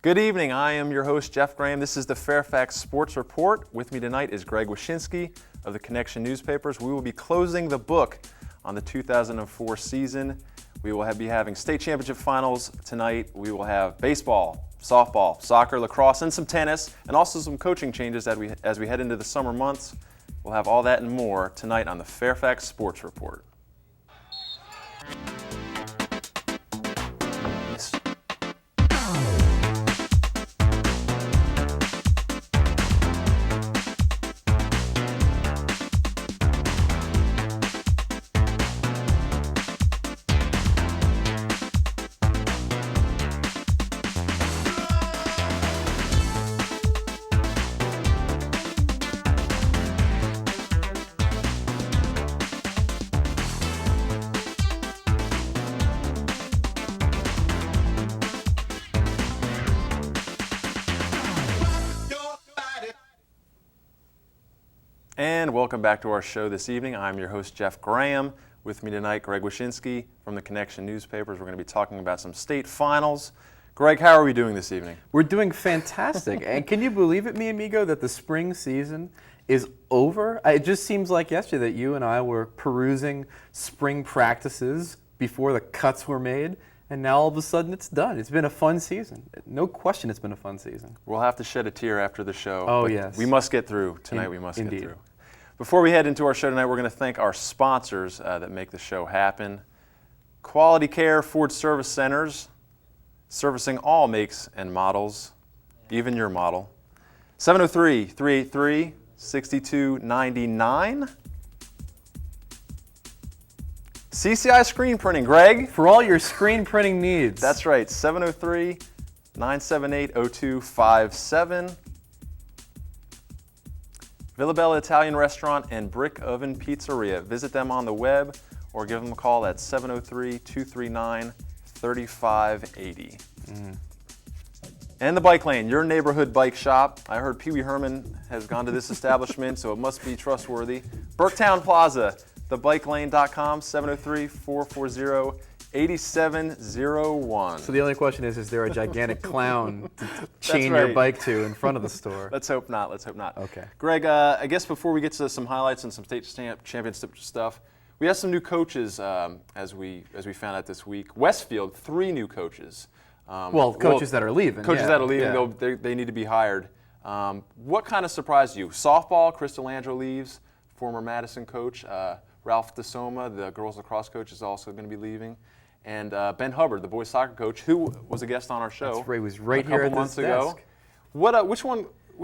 Good evening. I am your host, Jeff Graham. This is the Fairfax Sports Report. With me tonight is Greg Wyszynski of the Connection newspapers. We will be closing the book on the 2004 season. We will be having state championship finals tonight. We will have baseball, softball, soccer, lacrosse, and some tennis, and also some coaching changes as we head into the summer months. We'll have all that and more tonight on the Fairfax Sports Report. And welcome back to our show this evening. I'm your host, Jeff Graham. With me tonight, Greg Wyszynski from the Connection newspapers. We're going to be talking about some state finals. Greg, how are we doing this evening? We're doing fantastic. And can you believe it, mi amigo, that the spring season is over? It just seems like yesterday that you and I were perusing spring practices before the cuts were made. And now all of a sudden it's done. It's been a fun season. No question it's been a fun season. We'll have to shed a tear after the show. Oh, yes. We must get through tonight. We must Indeed. get through. Before we head into our show tonight, we're going to thank our sponsors that make the show happen. Quality Care Ford Service Centers, servicing all makes and models, even your model. 703-383-6299. CCI Screen Printing, Greg. For all your screen printing needs. That's right, 703-978-0257. Villa Bella Italian Restaurant and Brick Oven Pizzeria. Visit them on the web or give them a call at 703-239-3580. And the Bike Lane, your neighborhood bike shop. I heard Pee Wee Herman has gone to this establishment, so it must be trustworthy. Burketown Plaza, thebikelane.com, 703-440-8701. So the only question is there a gigantic clown to chain your bike to in front of the store? Let's hope not. Let's hope not. Okay. Greg, I guess before we get to some highlights and some state championship stuff, we have some new coaches as we found out this week. Westfield, 3 new coaches. Coaches that are leaving. Coaches that are leaving, they need to be hired. What kind of surprised you? Softball, Chris DeLandro leaves, former Madison coach. Ralph DeSoma, the girls lacrosse coach, is also going to be leaving. And Ben Hubbard, the boys soccer coach, who was a guest on our show. That's right, he was right a here couple at months this ago. desk. Which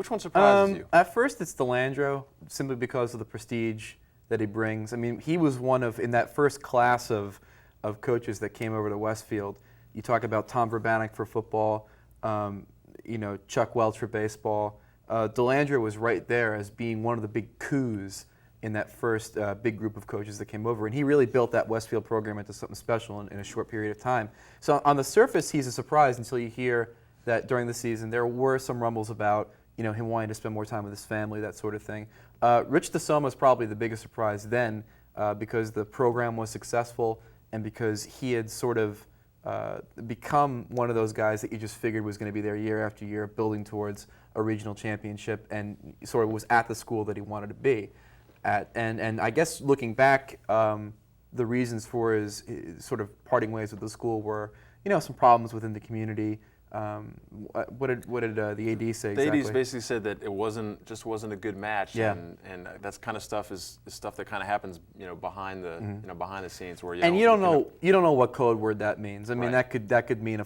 one surprises you? At first, it's DeLandro, simply because of the prestige that he brings. I mean, he was one of, in that first class of coaches that came over to Westfield. You talk about Tom Verbanek for football, Chuck Welch for baseball. DeLandro was right there as being one of the big coups in that first big group of coaches that came over. And he really built that Westfield program into something special in a short period of time. So on the surface, he's a surprise until you hear that during the season there were some rumbles about him wanting to spend more time with his family, that sort of thing. Rich DeSoma is probably the biggest surprise then because the program was successful and because he had sort of become one of those guys that you just figured was going to be there year after year, building towards a regional championship, and sort of was at the school that he wanted to be at. And I guess looking back, the reasons for his sort of parting ways with the school were, some problems within the community. What did the AD say exactly? The AD basically said that it wasn't a good match, yeah. and that kind of stuff is stuff that kind of happens, behind the behind the scenes where you don't know what code word that means. I mean, right. that could mean a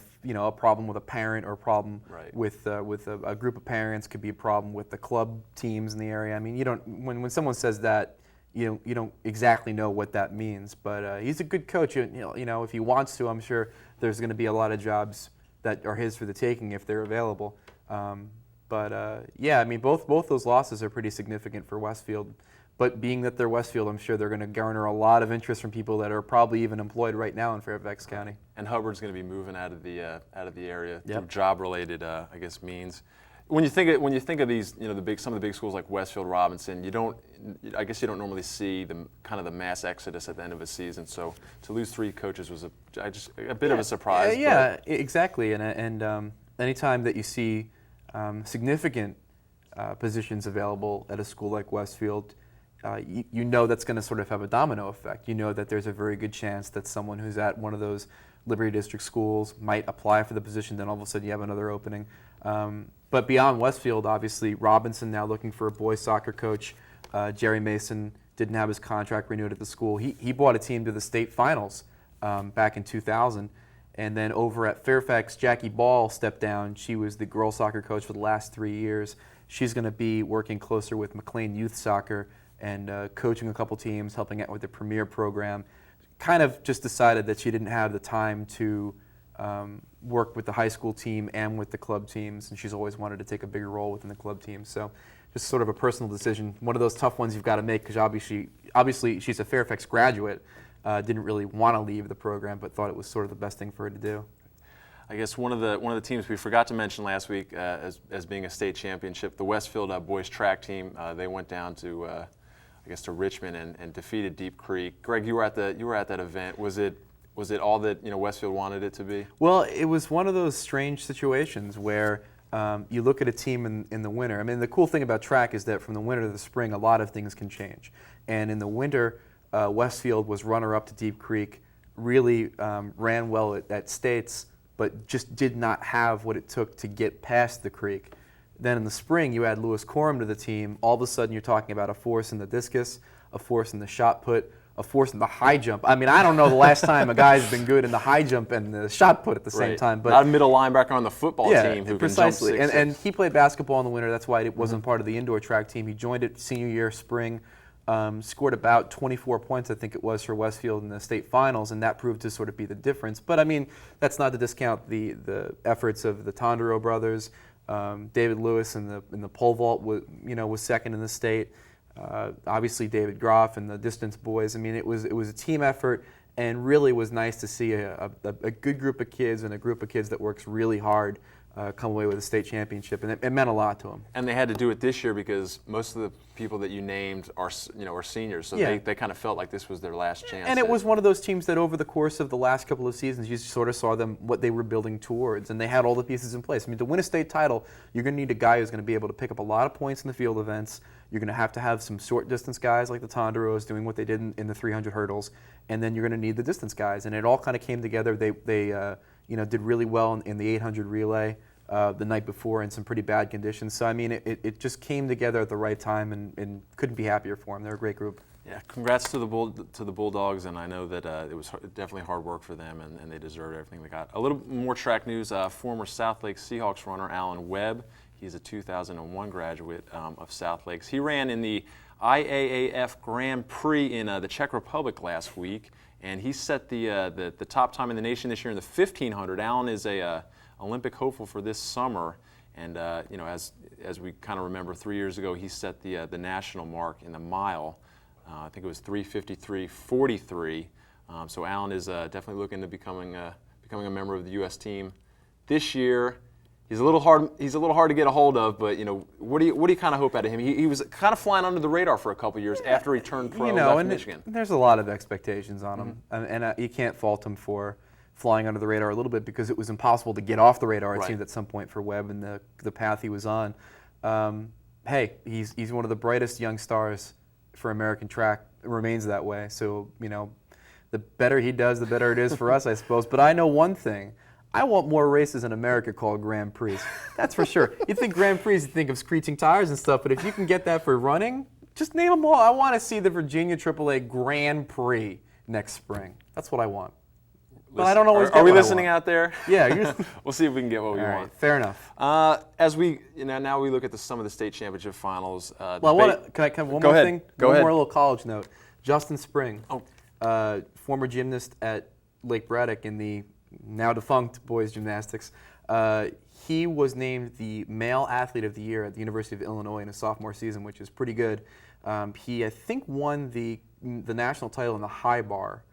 problem with a parent or a problem right. with a group of parents. Could be a problem with the club teams in the area. I mean, you don't when someone says that. You don't exactly know what that means, but he's a good coach. If he wants to, I'm sure there's going to be a lot of jobs that are his for the taking if they're available. I mean, both those losses are pretty significant for Westfield. But being that they're Westfield, I'm sure they're going to garner a lot of interest from people that are probably even employed right now in Fairfax County. And Hubbard's going to be moving out of the area yep. through job-related, means. When you think of these, some of the big schools like Westfield, Robinson, I guess you don't normally see the mass exodus at the end of a season. So to lose 3 coaches was a bit of a surprise. Yeah, exactly. And anytime that you see significant positions available at a school like Westfield, you know that's going to sort of have a domino effect. You know that there's a very good chance that someone who's at one of those Liberty District schools might apply for the position, then all of a sudden you have another opening. But beyond Westfield, obviously, Robinson now looking for a boys soccer coach. Jerry Mason didn't have his contract renewed at the school. He brought a team to the state finals back in 2000. And then over at Fairfax, Jackie Ball stepped down. She was the girls soccer coach for the last 3 years. She's going to be working closer with McLean Youth Soccer and coaching a couple teams, helping out with the Premier program. Kind of just decided that she didn't have the time to work with the high school team and with the club teams, and she's always wanted to take a bigger role within the club team. So just sort of a personal decision, one of those tough ones you've got to make, because obviously she's a Fairfax graduate, didn't really want to leave the program, but thought it was sort of the best thing for her to do. I guess one of the teams we forgot to mention last week as being a state championship, the Westfield boys track team. They went down to to Richmond and defeated Deep Creek. Greg, you were at that event. Was it all that Westfield wanted it to be? Well, it was one of those strange situations where you look at a team in the winter. I mean, the cool thing about track is that from the winter to the spring, a lot of things can change. And in the winter, Westfield was runner-up to Deep Creek, really ran well at states, but just did not have what it took to get past the creek. Then in the spring, you add Lewis Coram to the team. All of a sudden, you're talking about a force in the discus, a force in the shot put, a force in the high jump. I mean, I don't know the last time a guy's been good in the high jump and the shot put at the same time. But not a middle linebacker on the football team who precisely. can jump 6'6". And he played basketball in the winter. That's why it wasn't part of the indoor track team. He joined it senior year, spring, scored about 24 points, I think it was, for Westfield in the state finals, and that proved to sort of be the difference. But I mean, that's not to discount the efforts of the Tondero brothers. David Lewis in the pole vault was second in the state. Obviously David Groff and the distance boys. I mean, it was a team effort, and really was nice to see a good group of kids and a group of kids that works really hard come away with a state championship, and it meant a lot to them. And they had to do it this year because most of the people that you named are seniors, so they kind of felt like this was their last chance. And it was one of those teams that over the course of the last couple of seasons, you sort of saw them what they were building towards, and they had all the pieces in place. I mean, to win a state title, you're going to need a guy who's going to be able to pick up a lot of points in the field events. You're going to have some short distance guys like the Tonderos doing what they did in the 300 hurdles, and then you're going to need the distance guys. And it all kind of came together. They did really well in the 800 relay the night before in some pretty bad conditions. So I mean, it just came together at the right time, and couldn't be happier for them. They're a great group. Yeah, congrats to the Bulldogs, and I know that it was definitely hard work for them, and they deserved everything they got. A little more track news: former South Lake Seahawks runner Alan Webb. He's a 2001 graduate of South Lakes. He ran in the IAAF Grand Prix in the Czech Republic last week, and he set the top time in the nation this year in the 1500. Alan is a Olympic hopeful for this summer, and as we kind of remember, 3 years ago he set the national mark in the mile. I think it was 3:53:43. So Alan is definitely looking to becoming a member of the U.S. team this year. He's a little hard to get a hold of, but what do you kind of hope out of him? He was kind of flying under the radar for a couple years after he turned pro left Michigan. There's a lot of expectations on him, and you can't fault him for flying under the radar a little bit, because it was impossible to get off the radar, it seemed, at some point for Webb and the path he was on. Hey, he's one of the brightest young stars for American track. It remains that way. So the better he does, the better it is for us, I suppose. But I know one thing. I want more races in America called Grand Prix. That's for sure. You think Grand Prix, you think of screeching tires and stuff, but if you can get that for running, just name them all. I want to see the Virginia AAA Grand Prix next spring. That's what I want. But I don't always get Are we what I listening want. out there? Yeah. We'll see if we can get what we All want. right, fair enough. As we now we look at some of the state championship finals. Well, can I one Go more ahead. thing? Go one ahead. more little college note. Justin Spring, Oh. former gymnast at Lake Braddock in the now defunct boys gymnastics. He was named the male athlete of the year at the University of Illinois in his sophomore season, which is pretty good. He, I think, won the national title in the high bar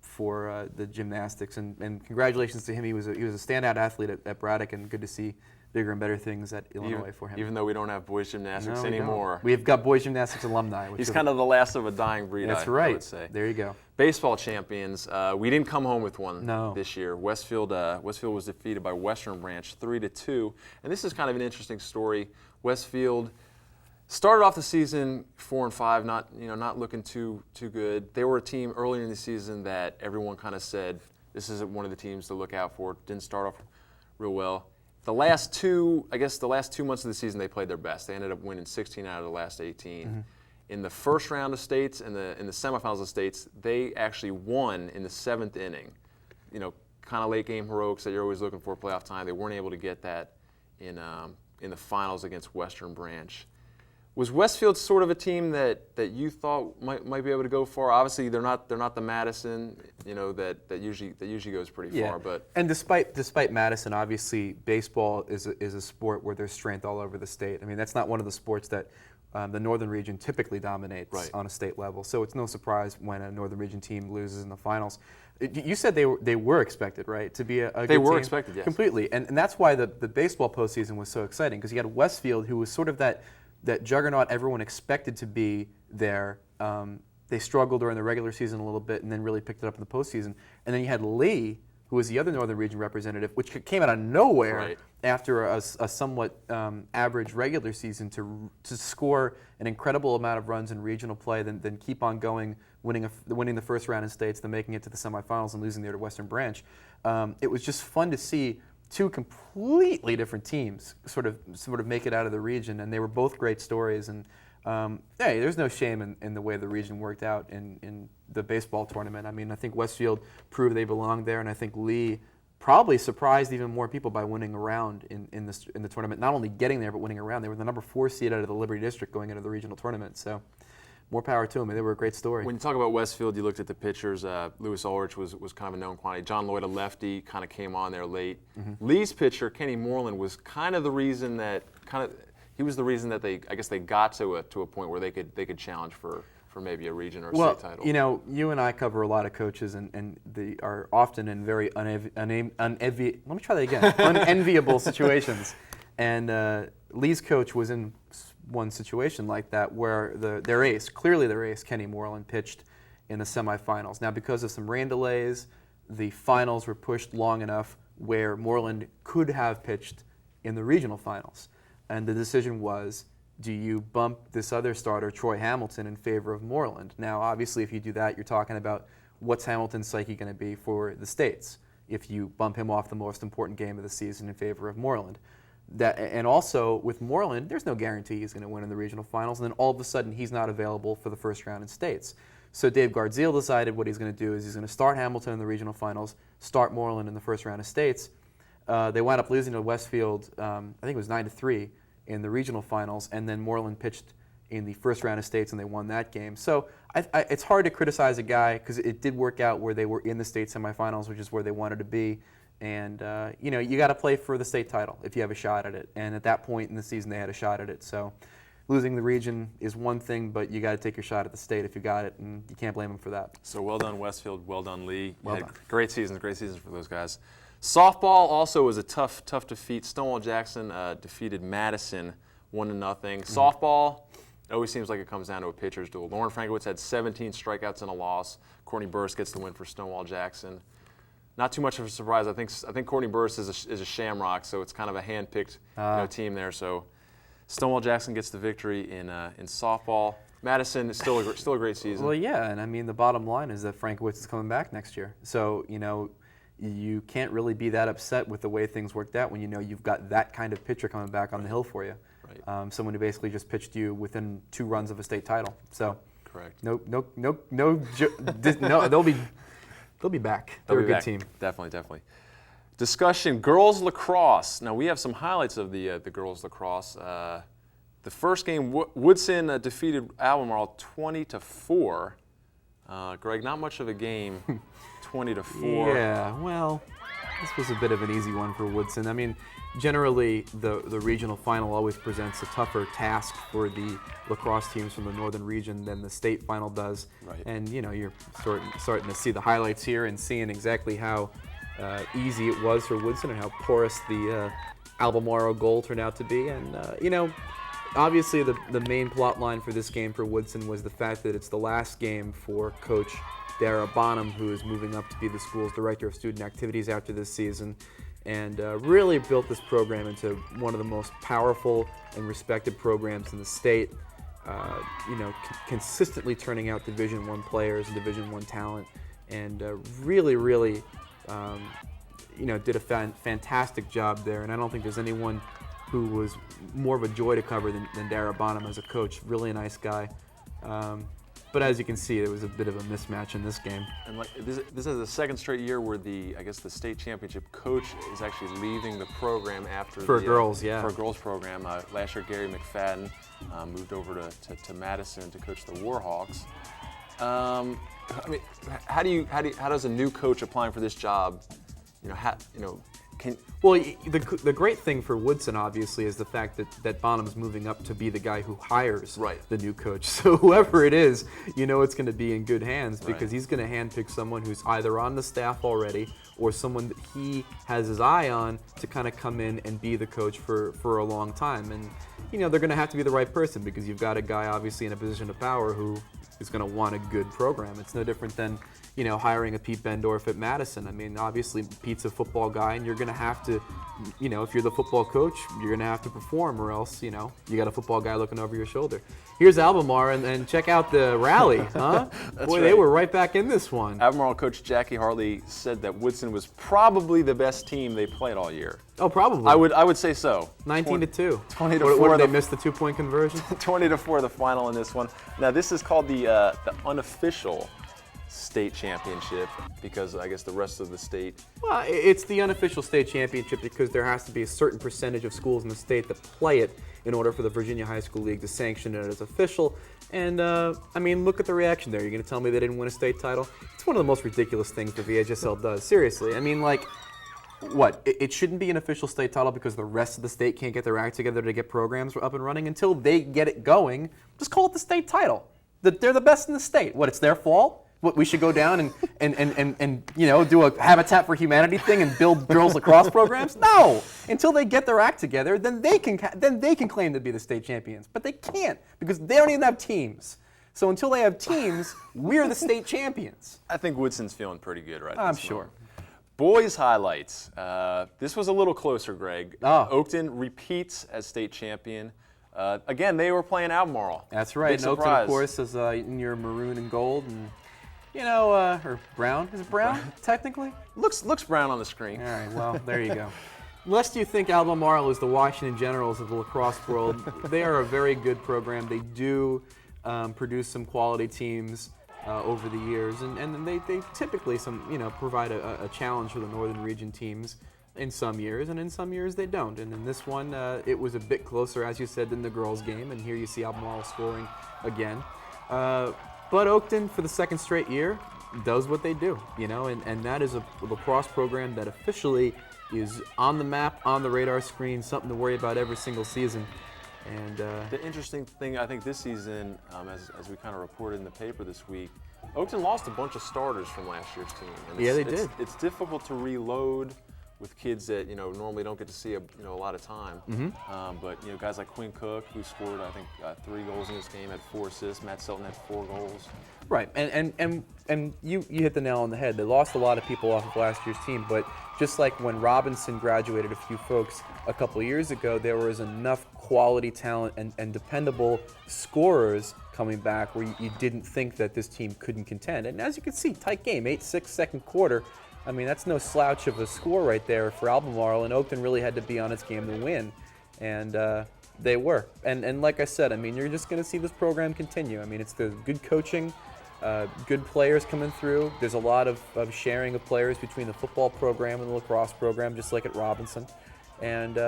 for the gymnastics, and congratulations to him. He was a standout athlete at Braddock, and good to see bigger and better things at Illinois for him. Even though we don't have boys gymnastics No, we anymore. don't. We've got boys gymnastics alumni. He's kind of the last of a dying breed, That's I right. would say. There you go. Baseball champions. We didn't come home with one No. this year. Westfield was defeated by Western Branch 3-2. And this is kind of an interesting story. Westfield started off the season 4-5, not looking too good. They were a team earlier in the season that everyone kind of said this isn't one of the teams to look out for. Didn't start off real well. The last two months of the season, they played their best. They ended up winning 16 out of the last 18. Mm-hmm. In the first round of states and in the semifinals of states, they actually won in the 7th inning. Kind of late game heroics that you're always looking for playoff time. They weren't able to get that in the finals against Western Branch. Was Westfield sort of a team that you thought might be able to go far? Obviously, they're not the Madison, that usually goes pretty far. But and despite Madison, obviously baseball is a sport where there's strength all over the state. I mean, that's not one of the sports that the Northern Region typically dominates on a state level. So it's no surprise when a Northern Region team loses in the finals. You said they were expected, right, to be a good team? They were expected, yes. Completely, and that's why the baseball postseason was so exciting, because you had Westfield, who was sort of that juggernaut everyone expected to be there. They struggled during the regular season a little bit and then really picked it up in the postseason. And then you had Lee, who was the other Northern Region representative, which came out of nowhere after a somewhat average regular season to score an incredible amount of runs in regional play, then keep on going, winning the first round in states, then making it to the semifinals and losing there to Western Branch. It was just fun to see two completely different teams sort of make it out of the region, and they were both great stories. And hey, there's no shame in the way the region worked out in the baseball tournament. I mean, I think Westfield proved they belonged there, and I think Lee probably surprised even more people by winning a round in the tournament. Not only getting there, but winning a round. They were the number 4 seed out of the Liberty District going into the regional tournament. So more power to them. They were a great story. When you talk about Westfield, you looked at the pitchers. Lewis Ulrich was kind of a known quantity. John Lloyd, a lefty, kind of came on there late. Mm-hmm. Lee's pitcher, Kenny Moreland, was kind of the reason that they got to a point where they could challenge for maybe a region or a state title. You and I cover a lot of coaches, and they are often in very unenviable situations. And Lee's coach was in one situation like that where their ace, Kenny Moreland, pitched in the semifinals. Now, because of some rain delays, the finals were pushed long enough where Moreland could have pitched in the regional finals. And the decision was, do you bump this other starter, Troy Hamilton, in favor of Moreland? Now, obviously, if you do that, you're talking about what's Hamilton's psyche going to be for the states if you bump him off the most important game of the season in favor of Moreland. And also, with Moreland, there's no guarantee he's going to win in the regional finals, and then all of a sudden he's not available for the first round in states. So Dave Gardziel decided what he's going to do is he's going to start Hamilton in the regional finals, start Moreland in the first round of states. They wound up losing to Westfield, I think it was 9-3 in the regional finals, and then Moreland pitched in the first round of states, and they won that game. So it's hard to criticize a guy because it did work out where they were in the state semifinals, which is where they wanted to be. And you got to play for the state title if you have a shot at it. And at that point in the season, they had a shot at it. So losing the region is one thing, but you got to take your shot at the state if you got it, and you can't blame them for that. So well done, Westfield. Well done, Lee. Well done. Great seasons for those guys. Softball also was a tough defeat. Stonewall Jackson defeated Madison 1-0. Softball, it always seems like it comes down to a pitcher's duel. Lauren Frankowitz had 17 strikeouts and a loss. Courtney Burris gets the win for Stonewall Jackson. Not too much of a surprise. I think Courtney Burris is a Shamrock, so it's kind of a hand-picked team there. So Stonewall Jackson gets the victory in softball. Madison is still a great season. Well, yeah, and I mean the bottom line is that Frankowitz is coming back next year. So you can't really be that upset with the way things worked out when you've got that kind of pitcher coming back on the hill for you. Right. Someone who basically just pitched you within 2 runs of a state title. So correct. No, they'll be back. They're a good team. Definitely. Discussion, girls lacrosse. Now we have some highlights of the girls lacrosse. The first game, Woodson defeated Albemarle 20-4. Greg, not much of a game, 20-4. Yeah, well, this was a bit of an easy one for Woodson. I mean, generally the regional final always presents a tougher task for the lacrosse teams from the northern region than the state final does. Right. And you're starting to see the highlights here and seeing exactly how easy it was for Woodson and how porous the Albemarle goal turned out to be. And, obviously the main plot line for this game for Woodson was the fact that it's the last game for Coach Dara Bonham, who is moving up to be the school's Director of Student Activities after this season, and really built this program into one of the most powerful and respected programs in the state. Consistently turning out Division I players and Division I talent, and really did a fantastic job there. And I don't think there's anyone who was more of a joy to cover than Dara Bonham as a coach. Really a nice guy. But as you can see, there was a bit of a mismatch in this game. And this is the second straight year where the state championship coach is actually leaving the program after for a girls program. Last year, Gary McFadden moved over to Madison to coach the Warhawks. How does a new coach applying for this job, Well, the great thing for Woodson, obviously, is the fact that Bonham's moving up to be the guy who hires the new coach. So whoever it is, it's going to be in good hands, because he's going to handpick someone who's either on the staff already or someone that he has his eye on to kind of come in and be the coach for a long time. And, they're going to have to be the right person, because you've got a guy, obviously, in a position of power who is going to want a good program. It's no different than hiring a Pete Bendorf at Madison. I mean, obviously, Pete's a football guy, and you're going to have to, if you're the football coach, you're going to have to perform, or else, you got a football guy looking over your shoulder. Here's Albemarle, and check out the rally, huh? Boy, they were right back in this one. Albemarle coach Jackie Hartley said that Woodson was probably the best team they played all year. Oh, probably. I would say so. 19-2. 20-4. What did they miss the 2-point conversion? 20-4 the final in this one. Now this is called the unofficial state championship, because I guess the rest of the state. Well, it's the unofficial state championship because there has to be a certain percentage of schools in the state that play it in order for the Virginia High School League to sanction it as official. And look at the reaction there. You're going to tell me they didn't win a state title? It's one of the most ridiculous things the VHSL does. Seriously. What? It shouldn't be an official state title because the rest of the state can't get their act together to get programs up and running until they get it going. Just call it the state title. They're the best in the state. What, it's their fault? What, we should go down and do a Habitat for Humanity thing and build girls lacrosse programs? No! Until they get their act together, then they can claim to be the state champions. But they can't, because they don't even have teams. So until they have teams, we're the state champions. I think Woodson's feeling pretty good right now. I'm sure. Boys highlights. This was a little closer, Greg. Oakton repeats as state champion. Again, they were playing Albemarle. That's right. And Oakton, of course, is in your maroon and gold, and or brown. Is it brown technically? Looks brown on the screen. All right. Well, there you go. Lest you think Albemarle is the Washington Generals of the lacrosse world, they are a very good program. They do produce some quality teams over the years, and they typically provide a challenge for the Northern Region teams in some years, and in some years they don't. And in this one, it was a bit closer, as you said, than the girls' game, and here you see Albemarle scoring again. But Oakton, for the second straight year, does what they do, and that is a lacrosse program that officially is on the map, on the radar screen, something to worry about every single season. And the interesting thing, I think, this season, as we kind of reported in the paper this week, Oakton lost a bunch of starters from last year's team. And they did. It's difficult to reload with kids that normally don't get to see a lot of time. Mm-hmm. But guys like Quinn Cook, who scored I think 3 goals in this game, had 4 assists. Matt Selton had 4 goals. Right, and you hit the nail on the head. They lost a lot of people off of last year's team, but just like when Robinson graduated a few folks a couple of years ago, there was enough quality talent and dependable scorers coming back where you didn't think that this team couldn't contend. And as you can see, tight game, 8-6 second quarter. I mean, that's no slouch of a score right there for Albemarle, and Oakton really had to be on its game to win. And they were. And like I said, I mean, you're just going to see this program continue. I mean, it's the good coaching, good players coming through. There's a lot of sharing of players between the football program and the lacrosse program, just like at Robinson. And,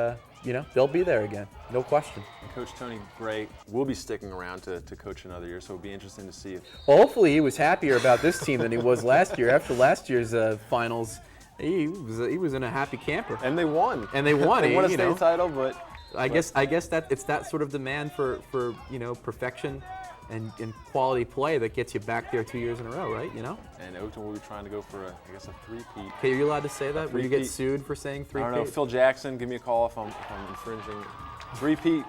they'll be there again, no question. And Coach Tony Gray will be sticking around to coach another year, so it'll be interesting to see if. Well, hopefully he was happier about this team than he was last year. After last year's finals, he was in a happy camper. And they won. They won a state title, but I guess that it's that sort of demand for perfection and quality play that gets you back there 2 years in a row, right? You know. And Oakton will be trying to go for a three-peat. Okay, are you allowed to say that? Will you get sued for saying three-peat? I don't know. Phil Jackson, give me a call if I'm infringing. Three-peat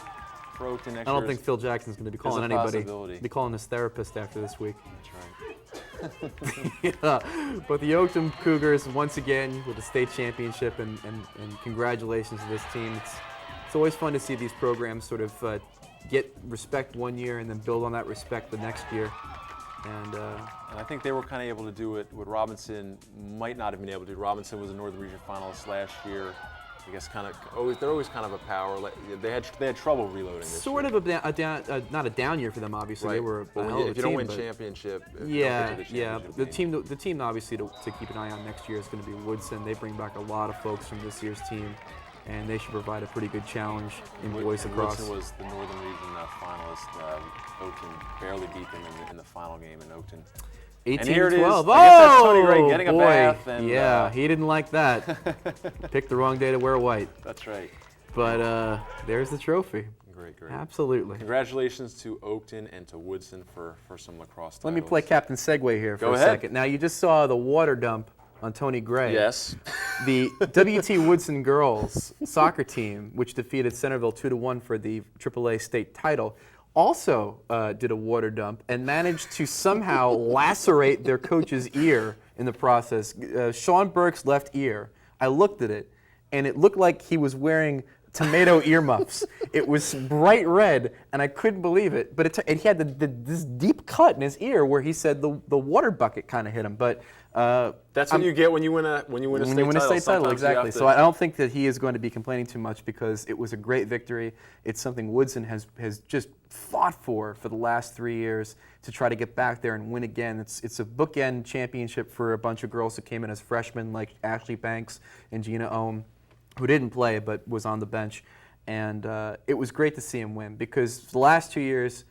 for Oakton next year. I don't think Phil Jackson's going to be calling anybody. Be calling his therapist after this week. That's right. Yeah. But the Oakton Cougars, once again, with the state championship, and congratulations to this team. It's always fun to see these programs sort of get respect one year and then build on that respect the next year. And I think they were kind of able to do it what Robinson might not have been able to do. Robinson was a Northern Region finalist last year. I guess they're always kind of a power. They had trouble reloading this sort year. of not a down year for them. Obviously, right. They were. But if you don't win championship, yeah. The team obviously to keep an eye on next year is going to be Woodson. They bring back a lot of folks from this year's team, and they should provide a pretty good challenge in boys lacrosse. Woodson was the Northern Region finalist. Oakton barely beat them in the final game in Oakton. 18-12. And here it is. Oh, I guess that's Tony Gray getting boy. a bath. And, yeah, he didn't like that. Picked the wrong day to wear white. That's right. But there's the trophy. Great. Absolutely. Congratulations to Oakton and to Woodson for some lacrosse titles. Let me play Captain Segway here for Go a ahead. second. Now, you just saw the water dump on Tony Gray. Yes. The WT Woodson girls soccer team, which defeated Centerville 2-1 for the AAA state title, also did a water dump and managed to somehow lacerate their coach's ear in the process. Sean Burke's left ear, I looked at it, and it looked like he was wearing tomato earmuffs. It was bright red, and I couldn't believe it. But he had this deep cut in his ear where he said the water bucket kind of hit him. But that's what you get when you win a state title. Exactly. So I don't think that he is going to be complaining too much because it was a great victory. It's something Woodson has just fought for the last 3 years to try to get back there and win again. It's a bookend championship for a bunch of girls who came in as freshmen, like Ashley Banks and Gina Ohm, who didn't play but was on the bench. And it was great to see him win because the last 2 years,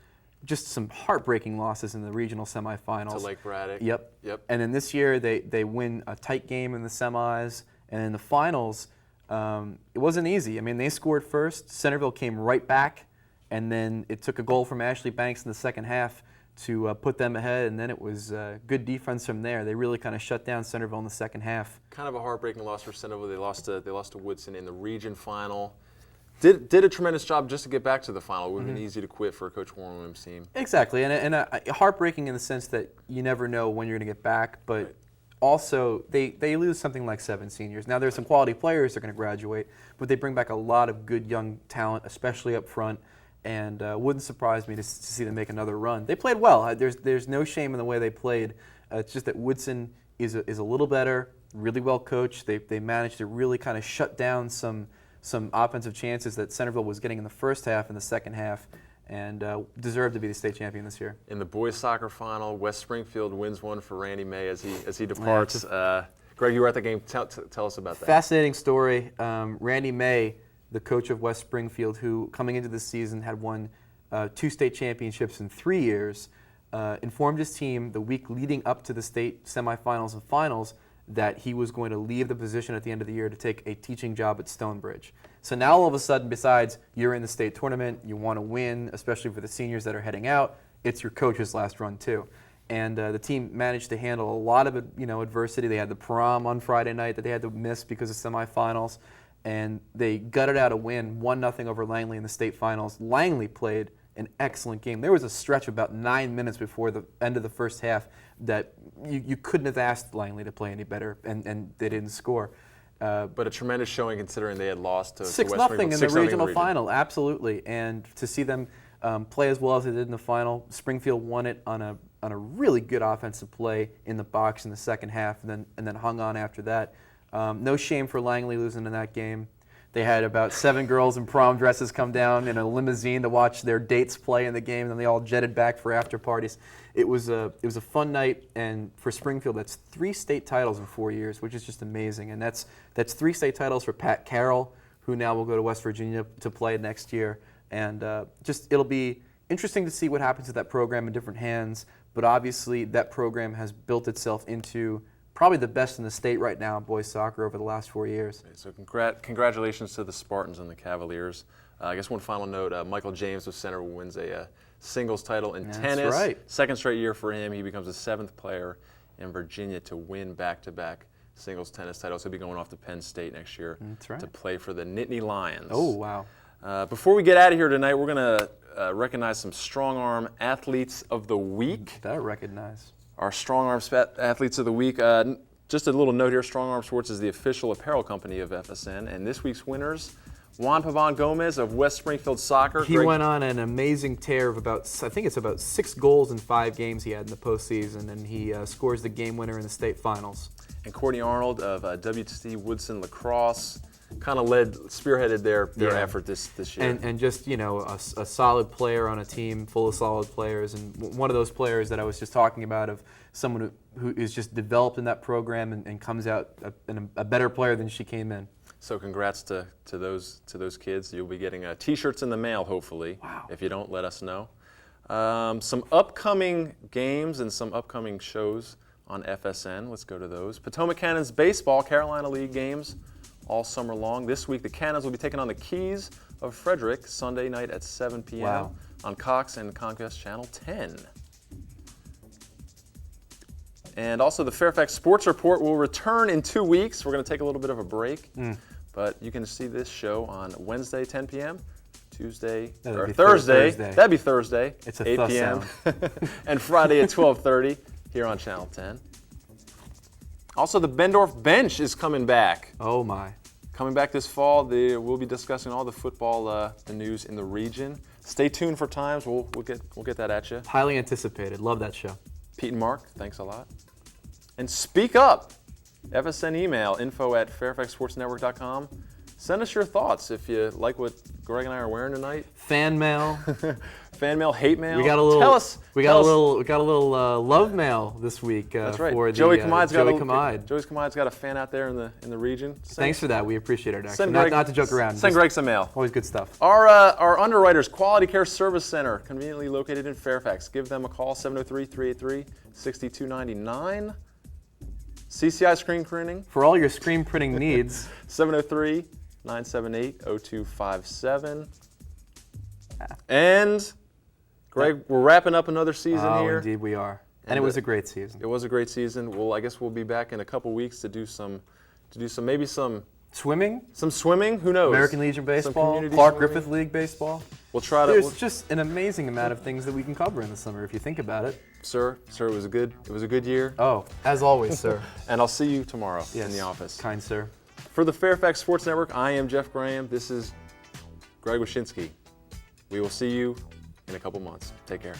just some heartbreaking losses in the regional semifinals. To Lake Braddock. Yep. And then this year they win a tight game in the semis, and in the finals, it wasn't easy. I mean, they scored first. Centerville came right back, and then it took a goal from Ashley Banks in the second half to put them ahead, and then it was good defense from there. They really kind of shut down Centerville in the second half. Kind of a heartbreaking loss for Centerville. They lost to Woodson in the region final. Did a tremendous job just to get back to the final. It would have been easy to quit for Coach Warren Williams' team. Exactly, and heartbreaking in the sense that you never know when you're going to get back, but also they lose something like 7 seniors. Now there's some quality players that are going to graduate, but they bring back a lot of good young talent, especially up front, and wouldn't surprise me to see them make another run. They played well. There's no shame in the way they played. It's just that Woodson is a little better, really well coached. They managed to really kind of shut down some offensive chances that Centerville was getting in the first half and the second half, and deserved to be the state champion this year. In the boys soccer final, West Springfield wins one for Randy May as he departs. Greg, you were at the game. Tell us about that. Fascinating story. Randy May, the coach of West Springfield, who coming into this season had won 2 state championships in 3 years, informed his team the week leading up to the state semifinals and finals that he was going to leave the position at the end of the year to take a teaching job at Stonebridge. So now all of a sudden, besides you're in the state tournament, you want to win, especially for the seniors that are heading out, it's your coach's last run too. And the team managed to handle a lot of adversity. They had the prom on Friday night that they had to miss because of semifinals, and they gutted out a win, 1-0 over Langley in the state finals. Langley played an excellent game. There was a stretch of about 9 minutes before the end of the first half that you couldn't have asked Langley to play any better, and they didn't score. But a tremendous showing considering they had lost to 6-0 in the regional final, absolutely. And to see them play as well as they did in the final, Springfield won it on a really good offensive play in the box in the second half, and then hung on after that. No shame for Langley losing in that game. They had about 7 girls in prom dresses come down in a limousine to watch their dates play in the game, and then they all jetted back for after parties. It was a fun night, and for Springfield, that's 3 state titles in 4 years, which is just amazing. And that's 3 state titles for Pat Carroll, who now will go to West Virginia to play next year. And it'll be interesting to see what happens to that program in different hands. But obviously, that program has built itself into probably the best in the state right now in boys soccer over the last 4 years. So congratulations to the Spartans and the Cavaliers. I guess one final note, Michael James of Center wins a singles title in tennis. That's right. Second straight year for him. He becomes the 7th player in Virginia to win back-to-back singles tennis titles. He'll be going off to Penn State next year to play for the Nittany Lions. Oh, wow. Before we get out of here tonight, we're going to recognize some strong arm athletes of the week. That I recognize. Our strong arm athletes of the week. Just a little note here, Strong Arm Sports is the official apparel company of FSN, and this week's winners, Juan Pavon Gomez of West Springfield Soccer. He went on an amazing tear of about 6 goals in 5 games he had in the postseason, and he scores the game winner in the state finals. And Courtney Arnold of WTC Woodson Lacrosse kind of spearheaded their effort this year. And just, a solid player on a team full of solid players, and one of those players that I was just talking about, of someone who is just developed in that program and comes out a better player than she came in. So congrats to those kids. You'll be getting T-shirts in the mail, hopefully. Wow. If you don't, let us know. Some upcoming games and some upcoming shows on FSN. Let's go to those. Potomac Cannons baseball, Carolina League games all summer long. This week, the Cannons will be taking on the Keys of Frederick Sunday night at 7 p.m. on Cox and Comcast Channel 10. And also, the Fairfax Sports Report will return in 2 weeks. We're going to take a little bit of a break, but you can see this show on Wednesday, 10 p.m., Thursday. That'd be Thursday, it's a 8 p.m., and Friday at 12:30 here on Channel 10. Also, the Bendorf Bench is coming back. Oh, my. Coming back this fall. We'll be discussing all the football the news in the region. Stay tuned for times. We'll get that at you. Highly anticipated. Love that show. Pete and Mark, thanks a lot. And speak up. FSN email, info@fairfaxsportsnetwork.com. Send us your thoughts if you like what Greg and I are wearing tonight. Fan mail. Fan mail, hate mail. We got a little. We got a little love mail this week. That's right. For Joey the, Kamai's Kamai. got a fan out there in the region. Thanks for that. We appreciate it. Actually, Greg, not to joke around. Send Greg some mail. Always good stuff. Our underwriters, Quality Care Service Center, conveniently located in Fairfax. Give them a call, 703-383-6299. CCI Screen Printing. For all your screen printing needs. 703-978-0257. And Greg, we're wrapping up another season here. Indeed we are. And it was a great season. It was a great season. I guess we'll be back in a couple weeks to do some swimming. Some swimming. Who knows? American Legion baseball. Clark swimming. Griffith League baseball. We'll try to. There's just an amazing amount of things that we can cover in the summer if you think about it. Sir, it was a good year. Oh, as always, sir. And I'll see you tomorrow in the office. Kind sir. For the Fairfax Sports Network, I am Jeff Graham. This is Greg Wyshynski. We will see you in a couple months. Take care.